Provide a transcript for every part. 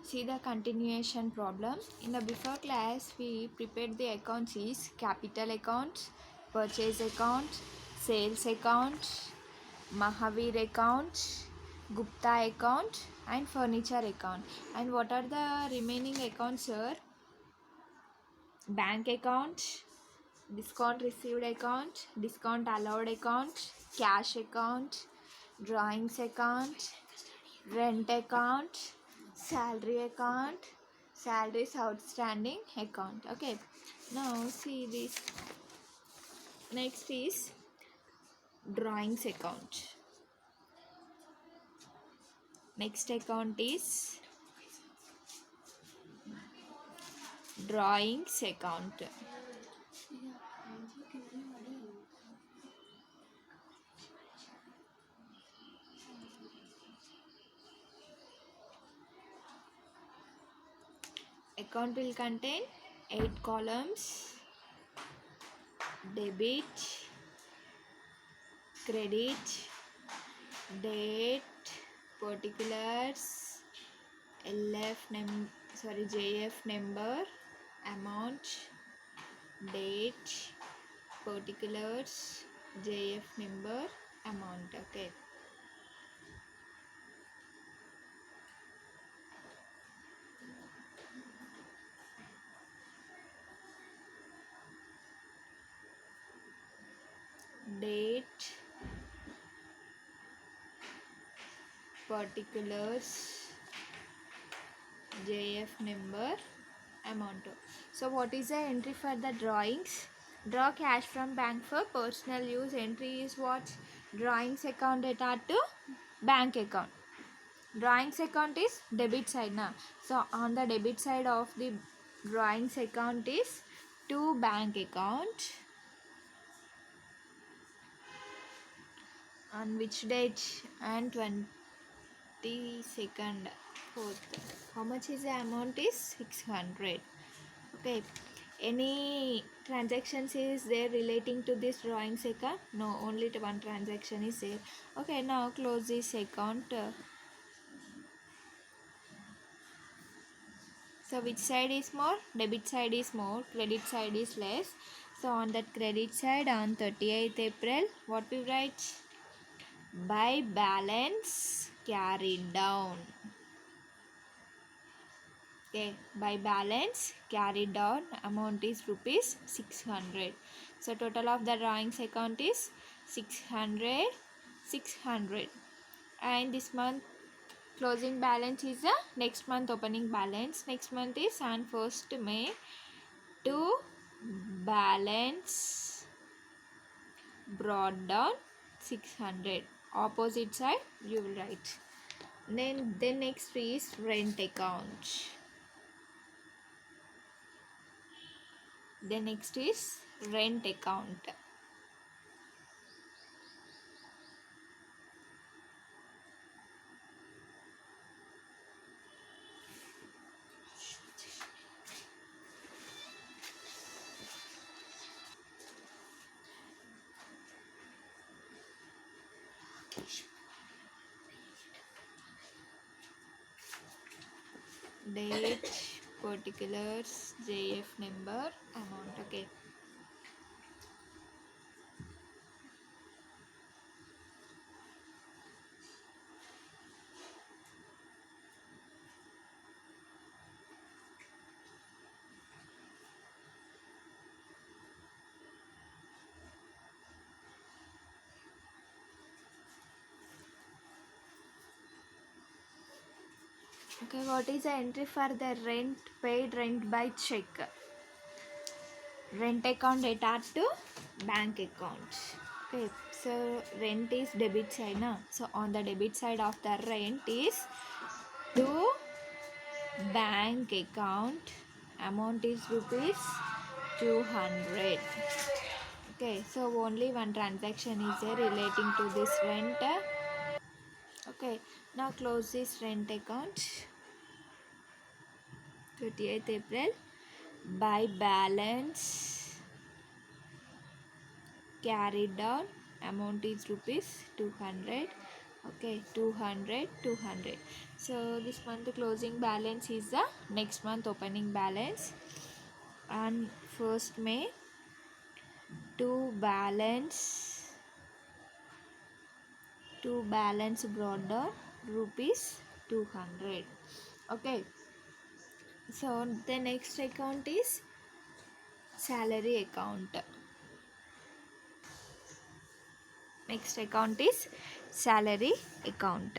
See the continuation problem. In the before class, we prepared the accounts is capital account, purchase account, sales account, Mahavir account, Gupta account, and furniture account. And what are the remaining accounts, sir? Bank account, discount received account, discount allowed account, cash account, drawings account, rent account, salary account, salaries outstanding account. Okay, now see this. Next is drawings account. Next account is drawings account. Account will contain 8 columns: debit, credit, date, particulars, JF number, amount, date, particulars, JF number, amount. Okay. Date, particulars, JF number, amount. So what is the entry for the drawings? Draw cash from bank for personal use. Entry is what? Drawings account data to bank account. Drawings account is debit side now. So on the debit side of the drawings account is to bank account. On which date? And 22nd 4th. How much is the amount? Is 600. Okay. Any transactions is there relating to this drawings account? No, only one transaction is there. Okay, now close this account. So which side is more? Debit side is more, credit side is less. So on that credit side, on 38th April, what we write? By balance carried down. Okay, by balance carried down, amount is rupees 600. So total of the drawings account is 600. And this month closing balance is the next month opening balance. Next month is on 1st May. To balance brought down 600. Opposite side you will write. Then next is rent account. Then next is rent account. Date, particulars, JF number, amount. Okay. Okay, what is the entry for the rent? Paid rent by check. Rent account data to bank account. Okay, so rent is debit side now. So on the debit side of the rent is to bank account. Amount is rupees 200. Okay, so only one transaction is there relating to this rent. Okay, now close this rent account. 38th April. By balance carried down, amount is rupees 200. Okay, 200, 200. So this month closing balance is the next month opening balance. And 1st May, to balance brought down rupees 200. Okay, so the next account is salary account. Next account is salary account.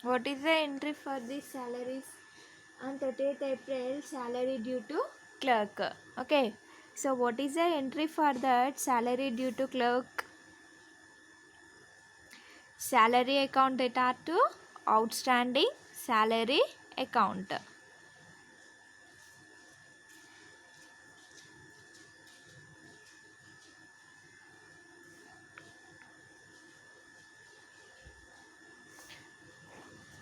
What is the entry for these salaries? On 30th April, salary due to clerk. Okay, so what is the entry for that salary due to clerk? Salary account data to outstanding salary account.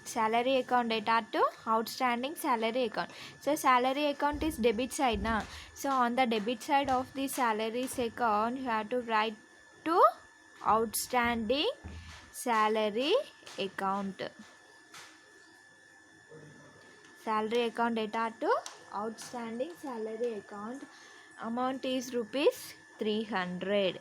Salary account data to outstanding salary account. So salary account is debit side na. So on the debit side of the salaries account, you have to write to outstanding salary account. Salary account data to outstanding salary account. Amount is rupees 300.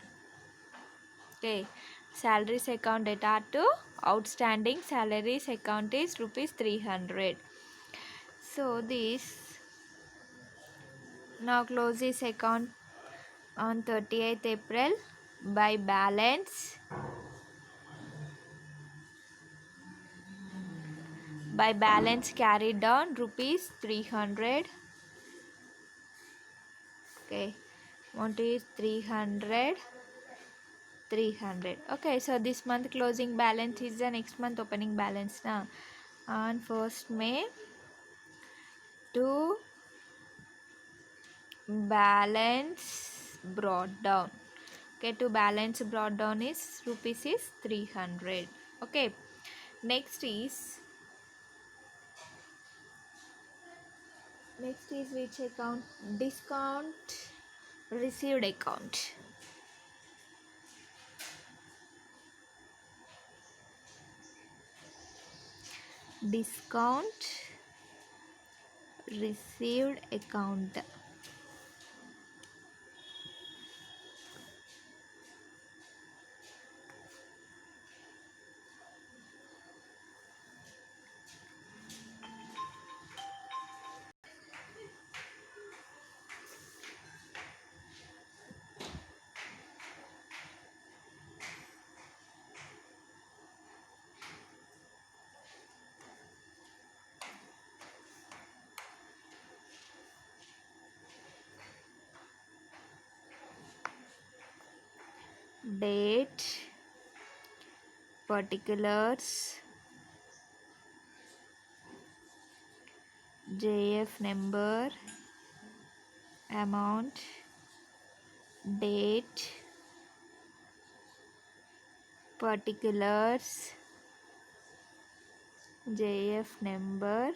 Okay, salaries account data to outstanding salaries account is rupees 300. So this now close this account on 30th April by balance carried down rupees 300. Okay, amount is 300. Okay, so this month closing balance is the next month opening balance now. On 1st May, to balance brought down. Okay, to balance brought down is rupees is 300. Okay, next is which account? Discount received account. Discount received account. Date, particulars, JF number, amount, date, particulars, JF number,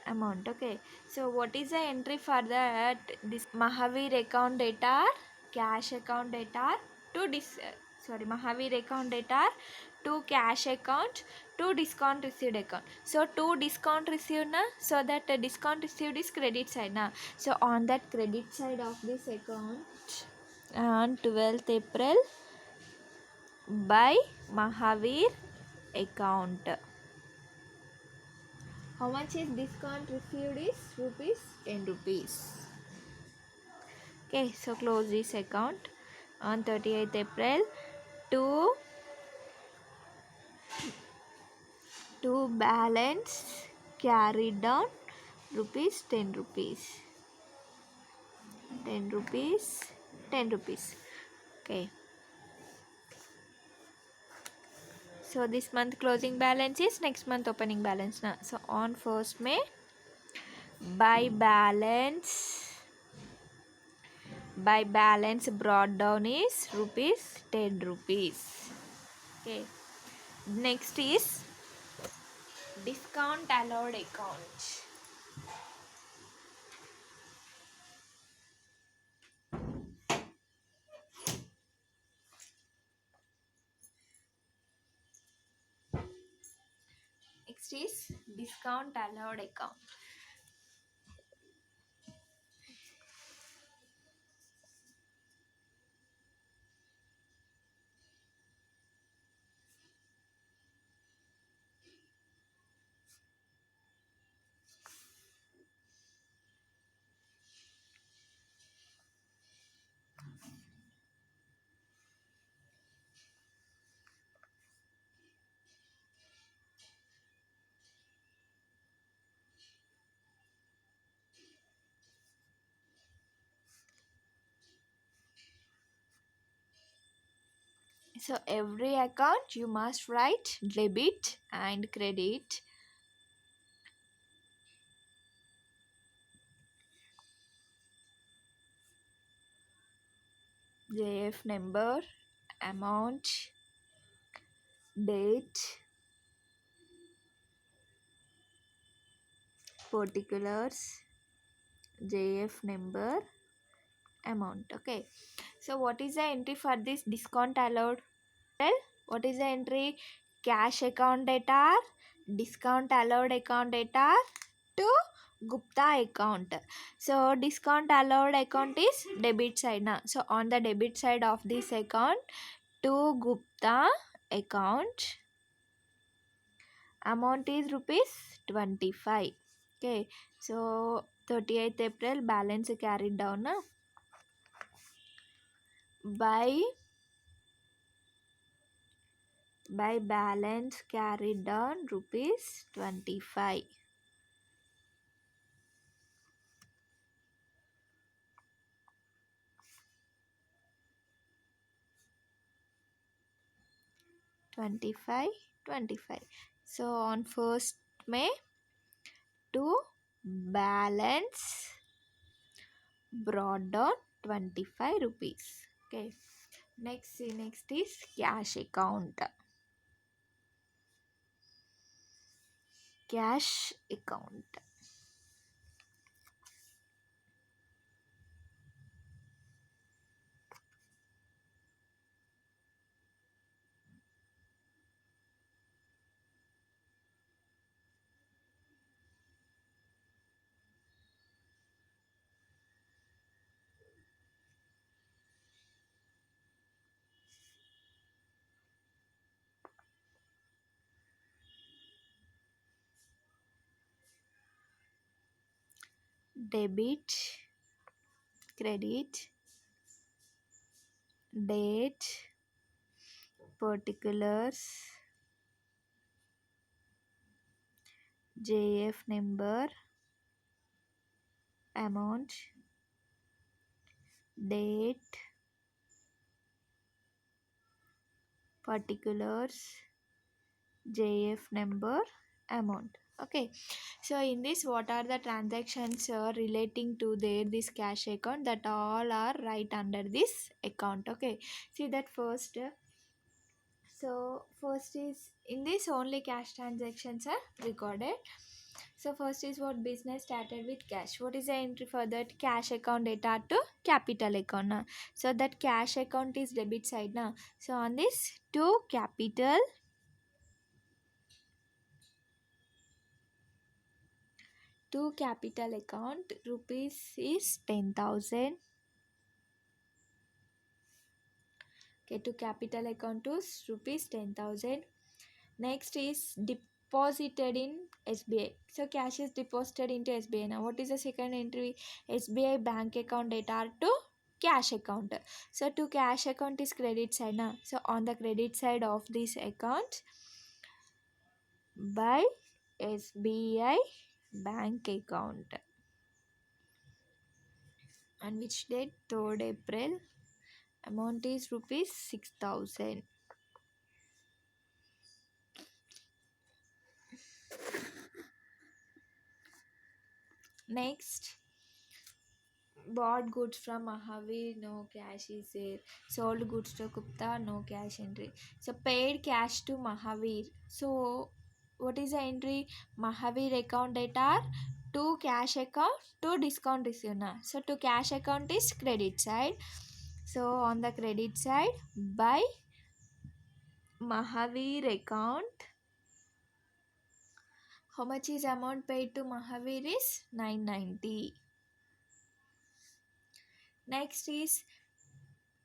amount. Okay, so what is the entry for that? This Mahavir account data, cash account data to Mahavir account data to cash account to discount received account. So to discount received na, so that discount received is credit side na. So on that credit side of this account on 12th April by Mahavir account. How much is discount received is rupees 10 rupees. Okay, so close this account on 38th April to balance carried down rupees 10 rupees, 10 rupees, 10 rupees. Okay, so this month closing balance is next month opening balance now. So on 1st May, by balance brought down is rupees 10 rupees. Okay, next is discount allowed account. Next is discount allowed account. So every account you must write debit and credit. JF number, amount, date, particulars, JF number, amount. Okay, so what is the entry for this discount allowed? Well, what is the entry? Cash account data, discount allowed account data to Gupta account. So discount allowed account is debit side now. So on the debit side of this account, to Gupta account, amount is rupees 25. Okay, so 30th April balance carried down na, by balance carried down rupees 25. So on 1st May, to balance brought down 25 rupees. Okay, next is cash account. Cash account. Debit, credit, date, particulars, JF number, amount, date, particulars, JF number, amount. Okay, so in this, what are the transactions relating to this cash account? That all are right under this account. Okay, see that first. So first is, in this only cash transactions are recorded. So first is what business started with cash. What is the entry for that? Cash account data to capital account na. So that cash account is debit side na. So on this, to capital account, rupees is 10,000. Okay, to capital account to rupees 10,000. Next is deposited in SBI. So cash is deposited into SBI. Now what is the second entry? SBI bank account data to cash account. So to cash account is credit side na. So on the credit side of this account, by SBI bank account. On which date? 3rd April. Amount is rupees 6,000. Next, bought goods from Mahavir, no cash is there. Sold goods to Gupta, no cash entry. So paid cash to Mahavir. So what is the entry? Mahavir account data to cash account to discount receive na. So to cash account is credit side. So on the credit side, by Mahavir account, how much is amount paid to Mahavir is 990. Next is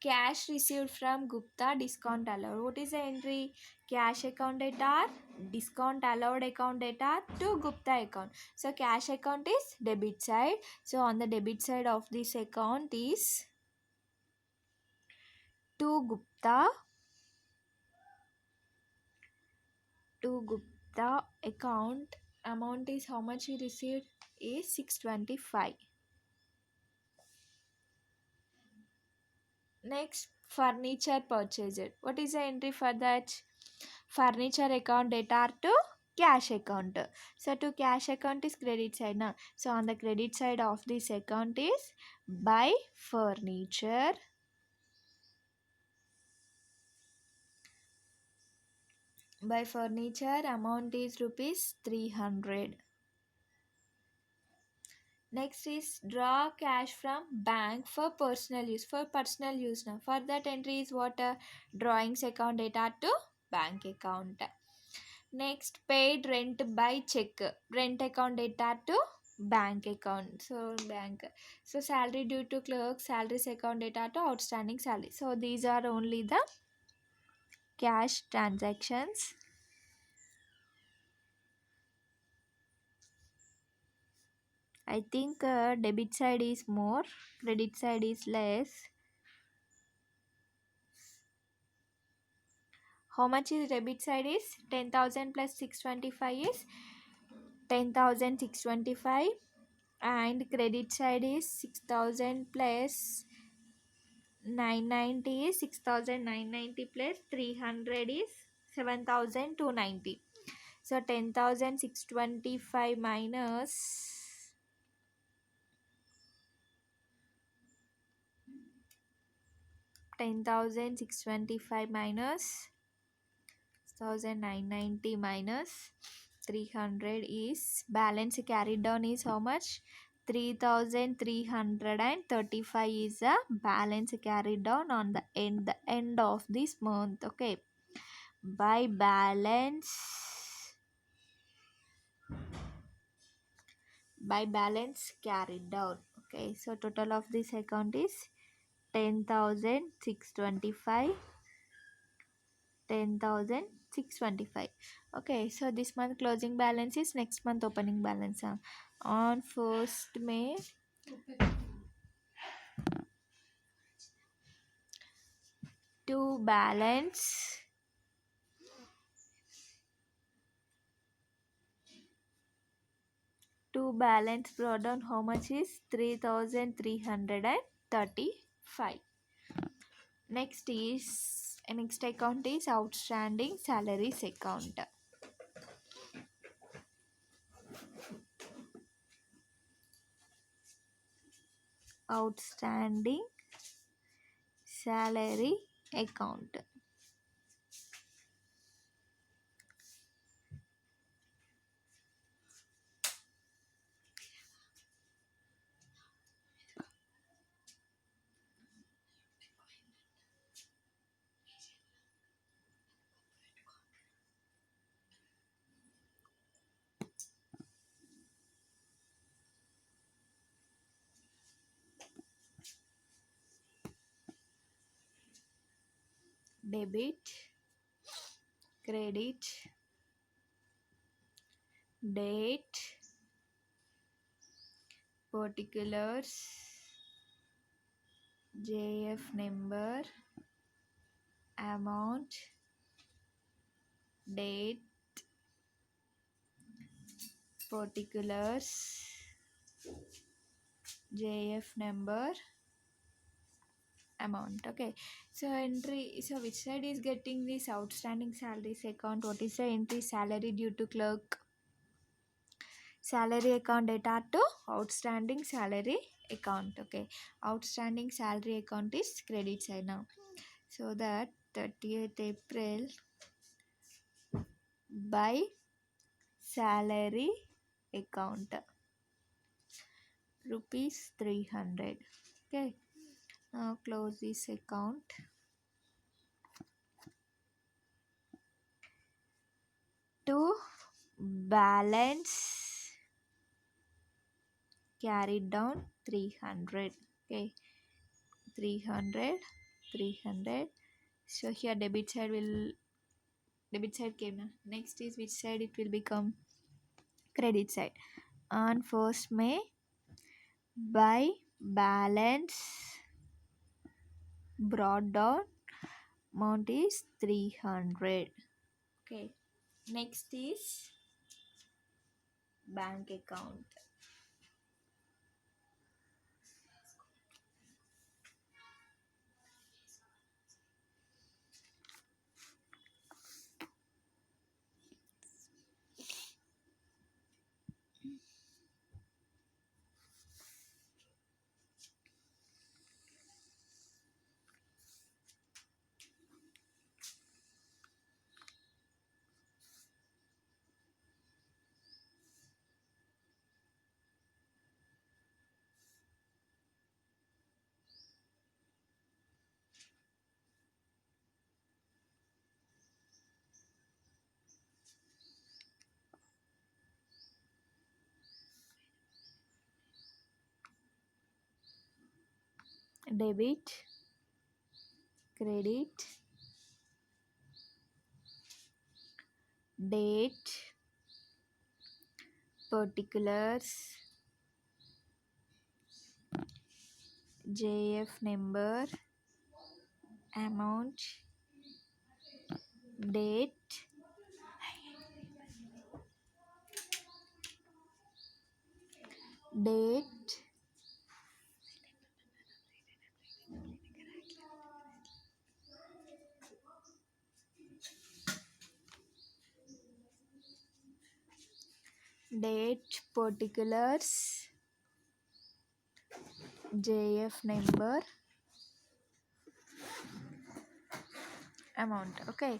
cash received from Gupta, discount allowed. What is the entry? Cash account data, discount allowed account data to Gupta account. So cash account is debit side. So on the debit side of this account is to Gupta account. Amount is how much he received is 625. Next, furniture purchased. What is the entry for that? Furniture account data to cash account. So to cash account is credit side now. So on the credit side of this account is buy furniture. Buy furniture amount is rupees 300. Next is draw cash from bank for personal use. For personal use now. For that entry is what? Drawings account data to bank account. Next, paid rent by check. Rent account data to bank account. So bank. So salary due to clerk, salaries account data to outstanding salary. So these are only the cash transactions. I think debit side is more, credit side is less. How much is debit side is 10,000 plus 625 is 10,625, and credit side is 6,000 plus 990 is 6,990 plus 300 is 7,290. So 10,625 minus 10,625 minus 1,990 minus 300 is balance carried down is how much? 3,335 is a balance carried down on the end of this month. Okay, by balance carried down. Okay, so total of this account is 10,625. 10,625. Okay, so this month closing balance is next month opening balance. On 1st May, to balance brought down how much is 3,335. Next account is outstanding salaries account. Outstanding salary account. Debit, credit, date, particulars, JF number, amount, date, particulars, JF number, amount. Okay, so entry, so which side is getting this outstanding salaries account? What is the entry? Salary due to clerk, salary account data to outstanding salary account. Okay, outstanding salary account is credit side now. So that 30th April by salary account rupees 300. Okay, now close this account. To balance carried down 300. Okay, 300, 300. So here debit side came now. Next is which side it will become? Credit side. On 1st May by balance brought down amount is 300. Okay, next is bank account. Debit, credit, date, particulars, JF number, amount, date, date, date, particulars, JF number, amount. Okay,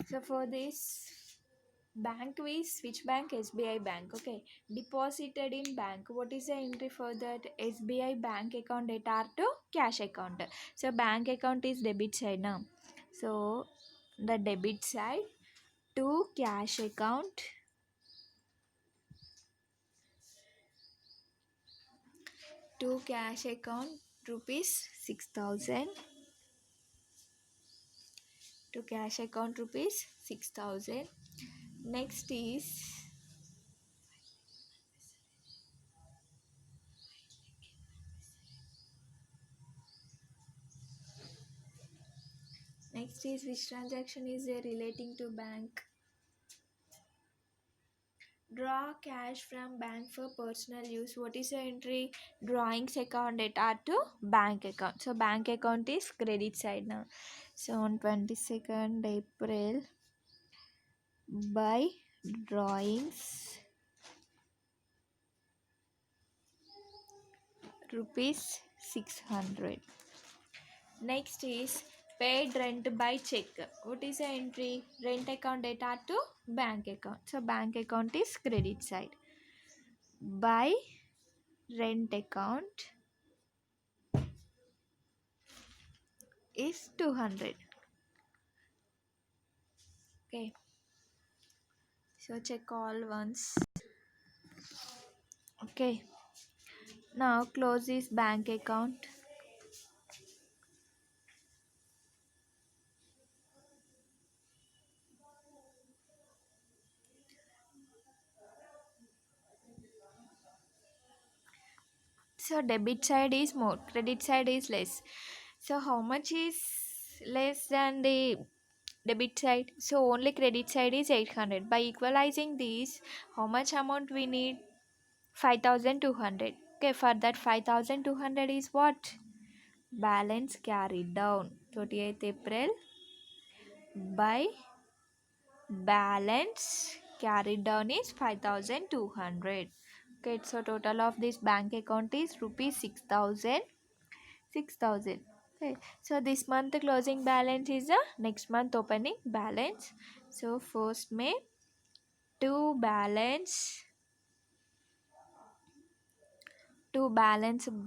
so for this bank is which bank? SBI bank. Okay, deposited in bank. What is the entry for that? SBI bank account data to cash account. So bank account is debit side now. So the debit side to cash account, to cash account rupees 6,000, to cash account rupees 6,000. Next is which transaction is there relating to bank? Draw cash from bank for personal use. What is the entry? Drawings account data to bank account. So bank account is credit side now. So on 22nd April by drawings rupees 600. Next is paid rent by check. What is the entry? Rent account data to bank account. So bank account is credit side. By rent account is 200. Okay, so check all once. Okay, now close this bank account. So debit side is more, credit side is less. So how much is less than the debit side? So only credit side is 800. By equalizing these, how much amount we need? 5200. Okay, for that 5200 is what? Balance carried down. 28th April by balance carried down is 5200. Okay, so total of this bank account is rupees 6000. 6000. Okay, so this month closing balance is the next month opening balance. So first May to balance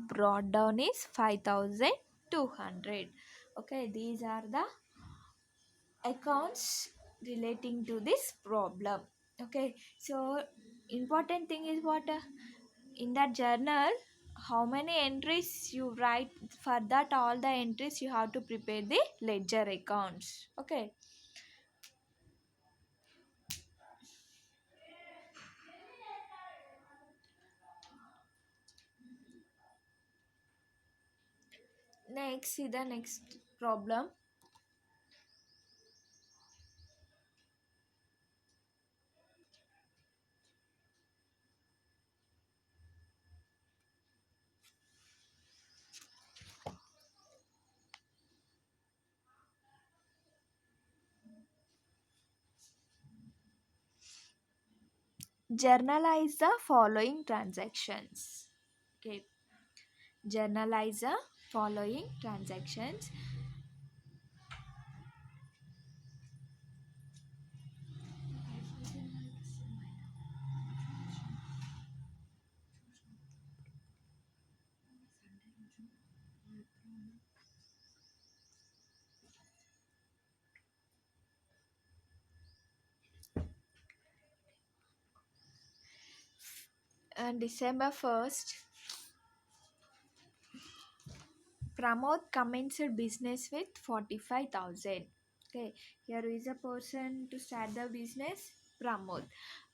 brought down is 5200. Okay, these are the accounts relating to this problem. Okay, so important thing is what, in that journal how many entries you write, for that all the entries you have to prepare the ledger accounts. Okay, next see the next problem. Journalize the following transactions. Okay, journalize the following transactions. And December 1st, Pramod commenced business with 45,000. Okay, here is a person to start the business, Pramod.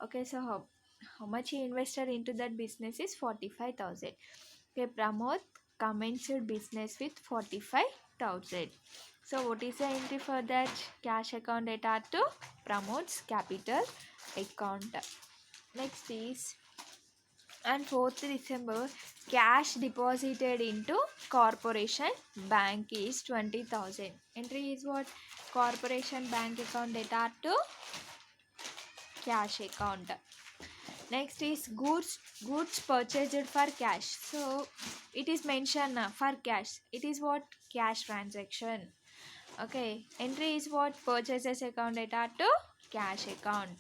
Okay, so how much he invested into that business is 45,000. Okay, Pramod commenced business with 45,000. So what is the entry for that? Cash account data to Pramod's capital account. Next is, and 4th December, cash deposited into corporation bank is 20,000. Entry is what? Corporation bank account data to cash account. Next is goods purchased for cash. So it is mentioned for cash. It is what? Cash transaction. Okay. Entry is what? Purchases account data to cash account.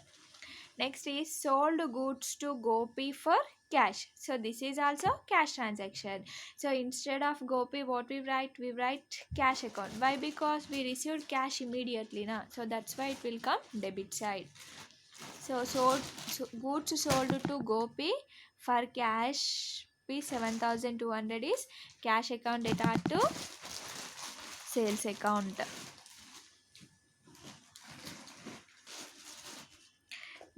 Next is sold goods to Gopi for cash. So this is also cash transaction. So instead of Gopi, what we write? We write cash account. Why? Because we received cash immediately. Na? So that's why it will come debit side. So goods sold to Gopi for cash P 7200 is cash account data to sales account.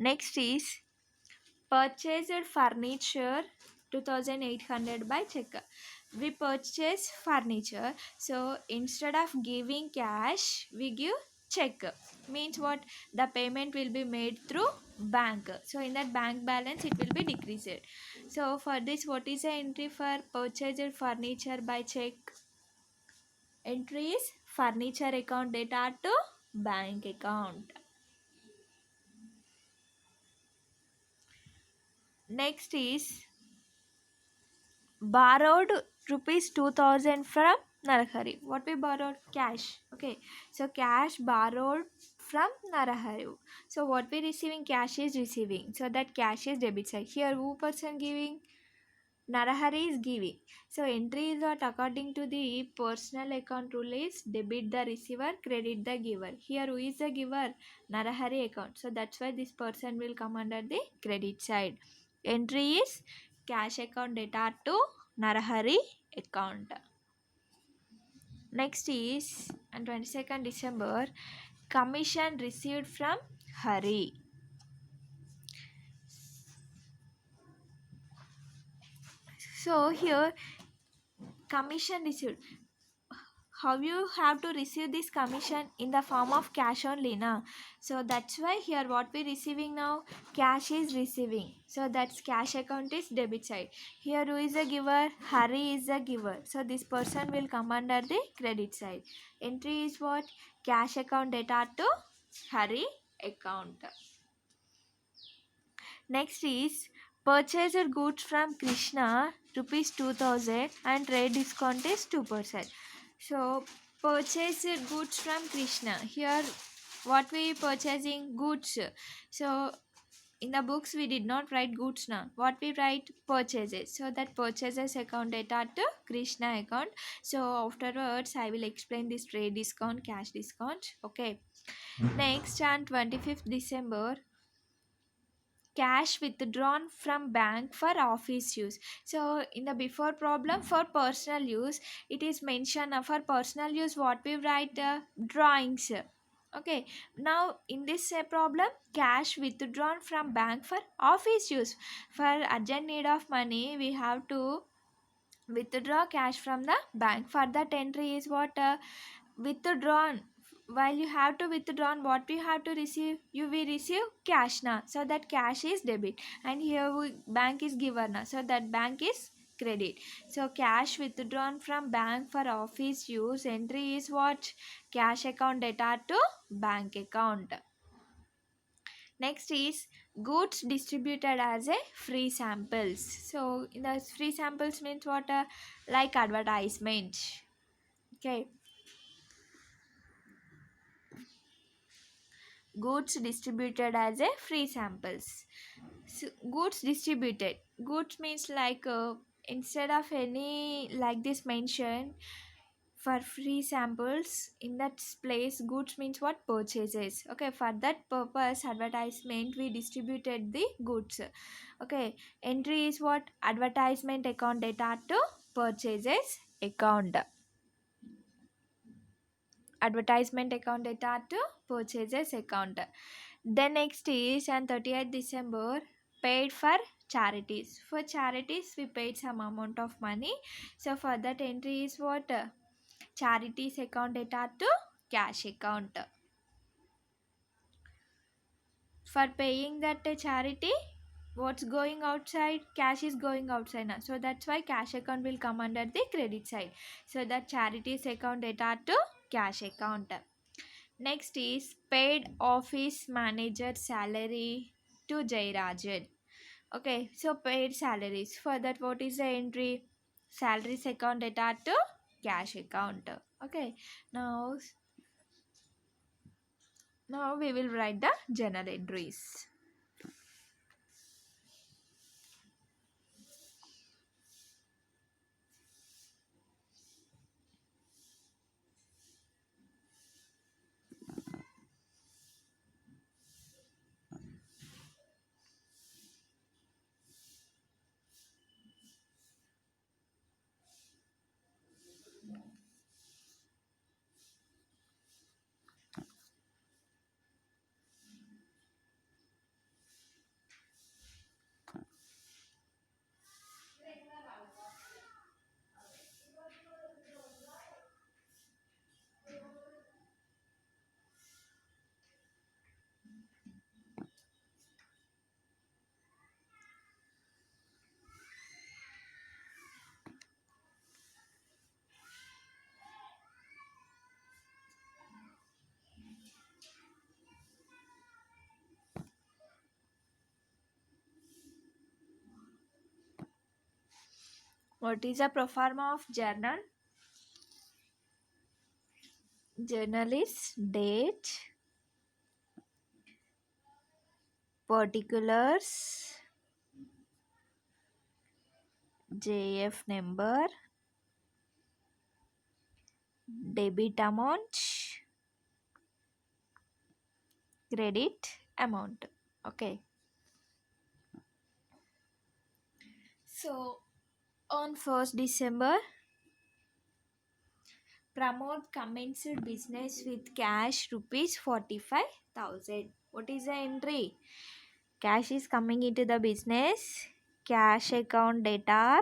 Next is purchased furniture 2800 by check. We purchase furniture, so instead of giving cash we give check. Means what? The payment will be made through bank, so in that bank balance it will be decreased. So for this, what is the entry for purchased furniture by check? Entry is furniture account data to bank account. Next is borrowed rupees 2000 from Narahari. What we borrowed? Cash. Okay. So cash borrowed from Narahari. So what we receiving? Cash is receiving. So that cash is debit side. Here who person giving? Narahari is giving. So entry is what? According to the personal account rule is debit the receiver, credit the giver. Here who is the giver? Narahari account. So that's why this person will come under the credit side. Entry is cash account data to Narahari account. Next is on 22nd December, commission received from Hari. So here commission received, how you have to receive this commission in the form of cash only na. So that's why here what we receiving now, cash is receiving, so that's cash account is debit side. Here who is a giver, Hari is a giver, so this person will come under the credit side. Entry is what, cash account data to Hari account. Next is purchased goods from Krishna rupees 2000 and trade discount is 2%. So purchased goods from Krishna. Here what we purchasing goods. So in the books we did not write goods now. What we write purchases. So that purchases account data to Krishna account. So afterwards I will explain this trade discount, cash discount. Okay. Next on 25th December, cash withdrawn from bank for office use. So in the before problem for personal use, it is mentioned for personal use what we write, drawings. Okay, now in this problem, cash withdrawn from bank for office use. For urgent need of money, we have to withdraw cash from the bank. For that entry is what, withdrawn. While you have to withdraw, what we have to receive, you will receive cash now, so that cash is debit, and here bank is given now, so that bank is credit. So cash withdrawn from bank for office use, entry is what, cash account data to bank account. Next is goods distributed as a free samples. So in the free samples means what, like advertisement. Okay, goods distributed as a free samples. So, goods distributed, goods means like, instead of any like this mention, for free samples in that place, goods means what, purchases. Okay, for that purpose advertisement we distributed the goods. Okay, entry is what, advertisement account data to purchases account. Advertisement account data to purchases account. Then next is on 30th December, paid for charities. For charities we paid some amount of money. So for that entry is what, charities account data to cash account. For paying that charity, what's going outside, cash is going outside now, so that's why cash account will come under the credit side. So that charities account data to cash account. Next is paid office manager salary to Jayarajan. Okay, so paid salaries. For that, what is the entry? Salaries account data to cash account. Okay, now we will write the journal entries. What is the proforma of journal? Journal is date, particulars, JF number, debit amount, credit amount. Okay. So on 1st December, Pramod commenced business with cash rupees 45,000. What is the entry? Cash is coming into the business, cash account data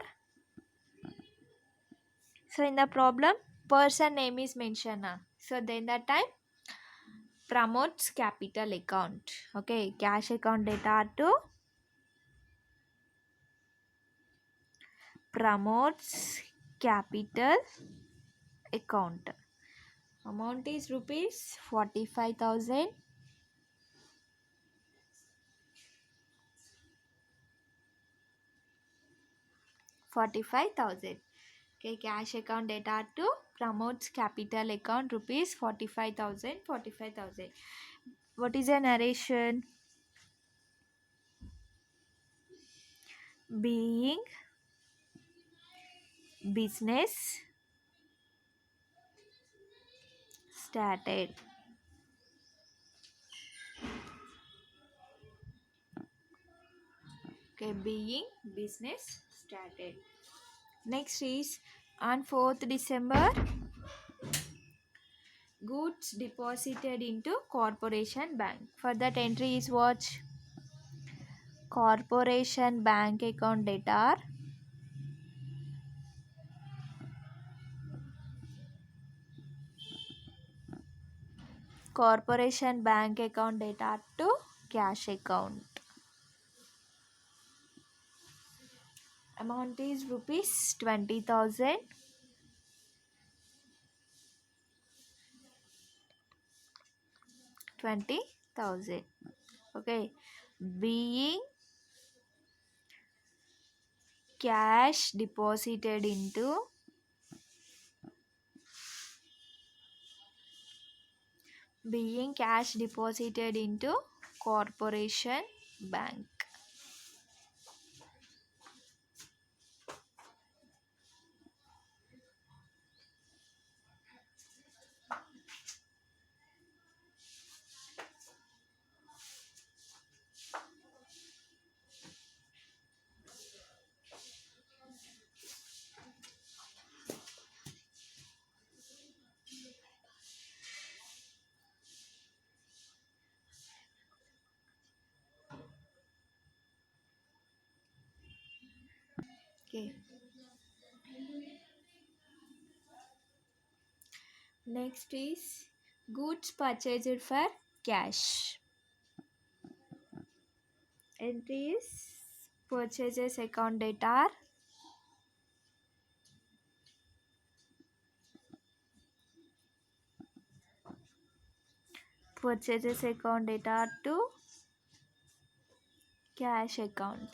So in the problem, person name is mentioned. So then that time promotes capital account. Okay, cash account data to promotes capital account. Amount is rupees 45,000. 45,000. Okay, cash account data to promotes capital account rupees 45,000. 45,000. What is a narration? Being business started. Okay, being business started. Next is on 4th December, goods deposited into corporation bank. For that entry is what? Corporation bank account data. Corporation bank account data to cash account. Amount is rupees 20,000. 20,000. Okay, being cash deposited into corporation bank. Okay, next is goods purchased for cash. Entries purchases account data. Purchases account data to cash account.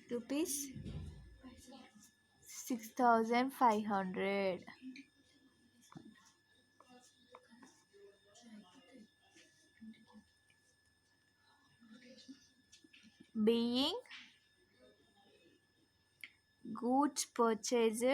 Rupees 6,500. Being goods purchased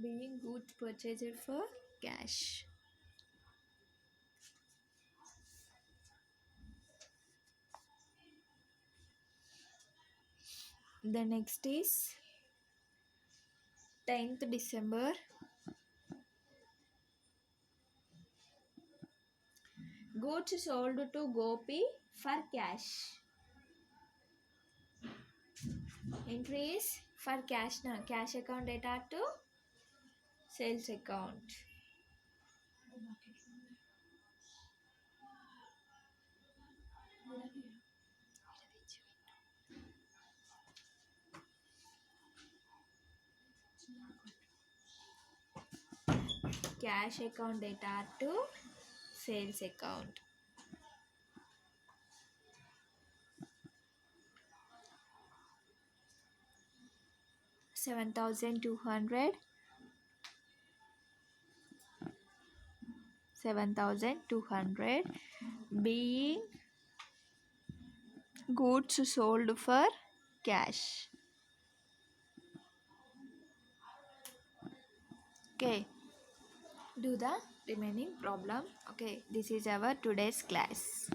being goods purchased for cash. The next is 10th December. Goods sold to Gopi for cash. Entry is for cash now. Cash account data to sales account. Cash account data to sales account. $7,200. 7,200. Being goods sold for cash. Okay, do the remaining problem. Okay, this is our today's class.